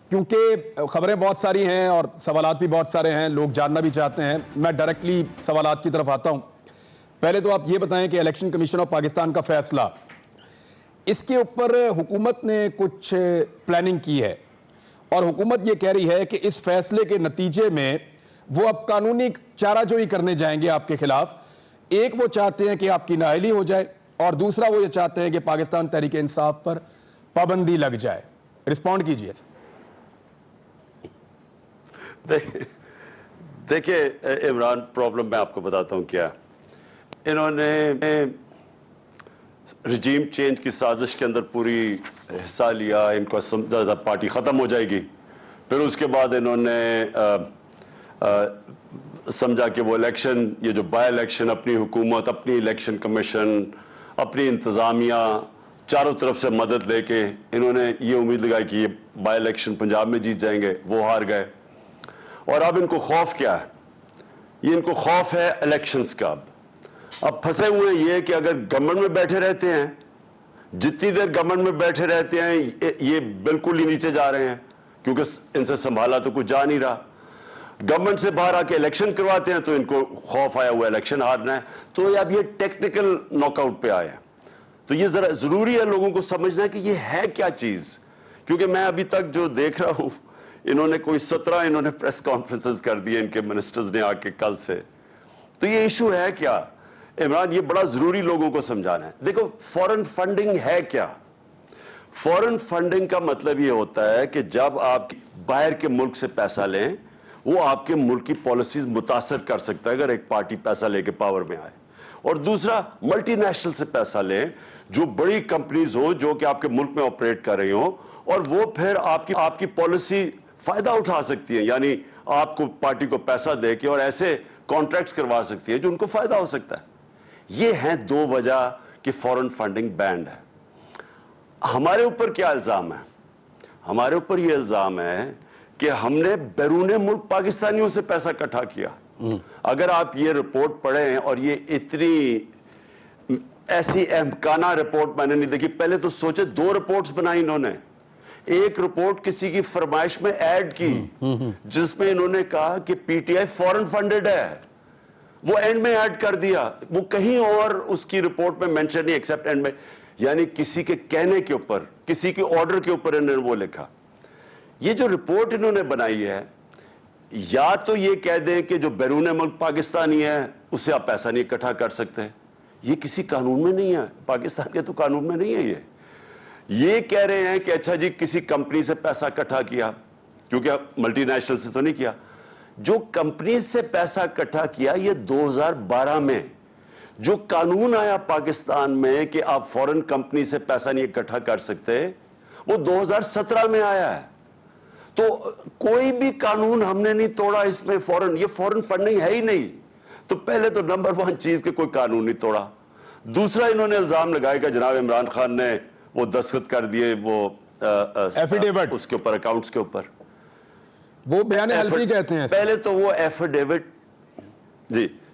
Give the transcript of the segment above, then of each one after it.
کیونکہ خبریں بہت ساری ہیں اور سوالات بھی بہت سارے ہیں، لوگ جاننا بھی چاہتے ہیں، میں ڈائریکٹلی سوالات کی طرف آتا ہوں۔ پہلے تو آپ یہ بتائیں کہ الیکشن کمیشن آف پاکستان کا فیصلہ، اس کے اوپر حکومت نے کچھ پلاننگ کی ہے اور حکومت یہ کہہ رہی ہے کہ اس فیصلے کے نتیجے میں وہ اب قانونی چارہ جوئی کرنے جائیں گے آپ کے خلاف۔ ایک وہ چاہتے ہیں کہ آپ کی نااہلی ہو جائے اور دوسرا وہ یہ چاہتے ہیں کہ پاکستان تحریک انصاف پر پابندی لگ جائے۔ رسپونڈ کیجئے۔ دیکھیں عمران، پرابلم میں آپ کو بتاتا ہوں کیا۔ انہوں نے رجیم چینج کی سازش کے اندر پوری حصہ لیا، ان کو سمجھا پارٹی ختم ہو جائے گی، پھر اس کے بعد انہوں نے سمجھا کہ وہ الیکشن، یہ جو بائی الیکشن، اپنی حکومت، اپنی الیکشن کمیشن، اپنی انتظامیہ، چاروں طرف سے مدد لے کے انہوں نے یہ امید لگائی کہ یہ بائی الیکشن پنجاب میں جیت جائیں گے، وہ ہار گئے۔ اور اب ان کو خوف کیا ہے؟ یہ ان کو خوف ہے الیکشنز کا۔ اب پھنسے ہوئے یہ کہ اگر گورنمنٹ میں بیٹھے رہتے ہیں، جتنی دیر گورنمنٹ میں بیٹھے رہتے ہیں یہ بالکل ہی نیچے جا رہے ہیں، کیونکہ ان سے سنبھالا تو کچھ جا نہیں رہا۔ گورنمنٹ سے باہر آ کے الیکشن کرواتے ہیں تو ان کو خوف آیا ہوا الیکشن ہارنا ہے، تو اب یہ ٹیکنیکل ناک آؤٹ پہ آئے ہیں۔ تو یہ ذرا ضروری ہے لوگوں کو سمجھنا کہ یہ ہے کیا چیز، کیونکہ میں ابھی تک جو دیکھ رہا ہوں، انہوں نے کوئی 17 انہوں نے پریس کانفرنسز کر دیے ان کے منسٹرز نے آ کے کل سے۔ تو یہ ایشو ہے کیا عمران؟ یہ بڑا ضروری لوگوں کو سمجھانا ہے۔ دیکھو فورن فنڈنگ ہے کیا؟ فورن فنڈنگ کا مطلب یہ ہوتا ہے کہ جب آپ باہر کے ملک سے پیسہ لیں، وہ آپ کے ملک کی پالیسیز متاثر کر سکتا ہے اگر ایک پارٹی پیسہ لے کے پاور میں آئے۔ اور دوسرا، ملٹی نیشنل سے پیسہ لیں، جو بڑی کمپنیز ہوں جو کہ آپ کے ملک میں آپریٹ کر رہی ہوں، اور وہ پھر آپ کی پالیسی فائدہ اٹھا سکتی ہیں، یعنی آپ کو پارٹی کو پیسہ دے کے اور ایسے کانٹریکٹس کروا سکتی ہے جو ان کو فائدہ ہو سکتا ہے۔ یہ ہیں دو وجہ کہ فورن فنڈنگ بینڈ ہے۔ ہمارے اوپر کیا الزام ہے؟ ہمارے اوپر یہ الزام ہے کہ ہم نے بیرون ملک پاکستانیوں سے پیسہ اکٹھا کیا۔ اگر آپ یہ رپورٹ پڑھیں، اور یہ اتنی ایسی احمقانہ رپورٹ میں نے نہیں دیکھی۔ پہلے تو سوچے 2 رپورٹس بنائی انہوں نے۔ ایک رپورٹ کسی کی فرمائش میں ایڈ کی جس میں انہوں نے کہا کہ P T I foreign funded ہے، وہ اینڈ میں ایڈ کر دیا، وہ کہیں اور اس کی رپورٹ میں مینشن نہیں ایکسپٹ اینڈ میں، یعنی کسی کے کہنے کے اوپر، کسی کے آرڈر کے اوپر انہوں نے وہ لکھا۔ یہ جو رپورٹ انہوں نے بنائی ہے، یا تو یہ کہہ دیں کہ جو بیرون ملک پاکستانی ہے اسے آپ پیسہ نہیں اکٹھا کر سکتے، یہ کسی قانون میں نہیں ہے، پاکستان کے تو قانون میں نہیں ہے۔ یہ کہہ رہے ہیں کہ اچھا جی کسی کمپنی سے پیسہ اکٹھا کیا، کیونکہ ملٹی نیشنل سے تو نہیں کیا۔ جو کمپنی سے پیسہ اکٹھا کیا، یہ 2012 میں جو قانون آیا پاکستان میں کہ آپ فورن کمپنی سے پیسہ نہیں اکٹھا کر سکتے، وہ 2017 میں آیا ہے۔ تو کوئی بھی قانون ہم نے نہیں توڑا اس میں، یہ فورن فنڈنگ ہے ہی نہیں۔ تو پہلے تو نمبر 1 چیز کہ کوئی قانون نہیں توڑا۔ دوسرا انہوں نے الزام لگایا کہ جناب عمران خان نے وہ دستخط کر دیے وہ ایفیڈیوٹ اس کے اوپر، اکاؤنٹس کے اوپر، وہ بیان حلفی کہتے ہیں۔ پہلے تو وہ ایفیڈیوٹ،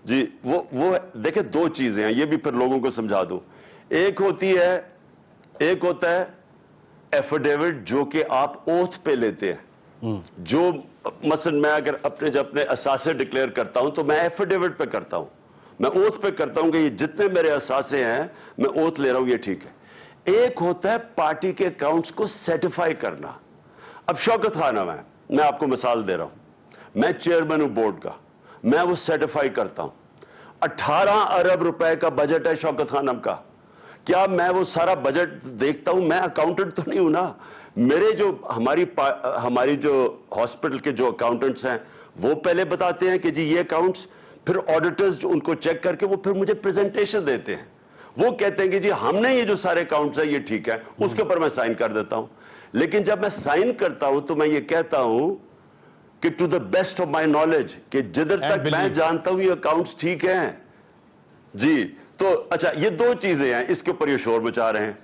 جی وہ دیکھیں 2 چیزیں ہیں، یہ بھی پھر لوگوں کو سمجھا دوں۔ ایک ہوتا ہے ایفیڈیوٹ جو کہ آپ اوتھ پہ لیتے ہیں، جو مثلا میں اگر اپنے اثاثے ڈکلیئر کرتا ہوں تو میں ایفیڈیوٹ پہ کرتا ہوں، میں اوتھ پہ کرتا ہوں کہ یہ جتنے میرے اثاثے ہیں میں اوتھ لے رہا ہوں، یہ ٹھیک ہے۔ ایک ہوتا ہے پارٹی کے اکاؤنٹس کو سرٹیفائی کرنا۔ اب شوکت خان میں آپ کو مثال دے رہا ہوں، میں چیئرمین ہوں بورڈ کا، میں وہ سرٹیفائی کرتا ہوں۔ 18 ارب روپے کا بجٹ ہے شوکت خانم کا، کیا میں وہ سارا بجٹ دیکھتا ہوں؟ میں اکاؤنٹنٹ تو نہیں ہوں نا۔ میرے جو ہماری جو ہاسپٹل کے جو اکاؤنٹنٹس ہیں وہ پہلے بتاتے ہیں کہ جی یہ اکاؤنٹس، پھر آڈیٹرز جو ان کو چیک کر کے وہ پھر مجھے پریزنٹیشن دیتے ہیں، وہ کہتے ہیں کہ جی ہم نے یہ جو سارے اکاؤنٹس ہیں یہ ٹھیک ہے، اس کے اوپر میں سائن کر دیتا ہوں۔ لیکن جب میں سائن کرتا ہوں تو میں یہ کہتا ہوں کہ to the best of my knowledge, کہ جدھر تک میں جانتا ہوں یہ اکاؤنٹس ٹھیک ہیں۔ جی تو اچھا، یہ 2 چیزیں ہیں، اس کے اوپر یہ شور مچا رہے ہیں۔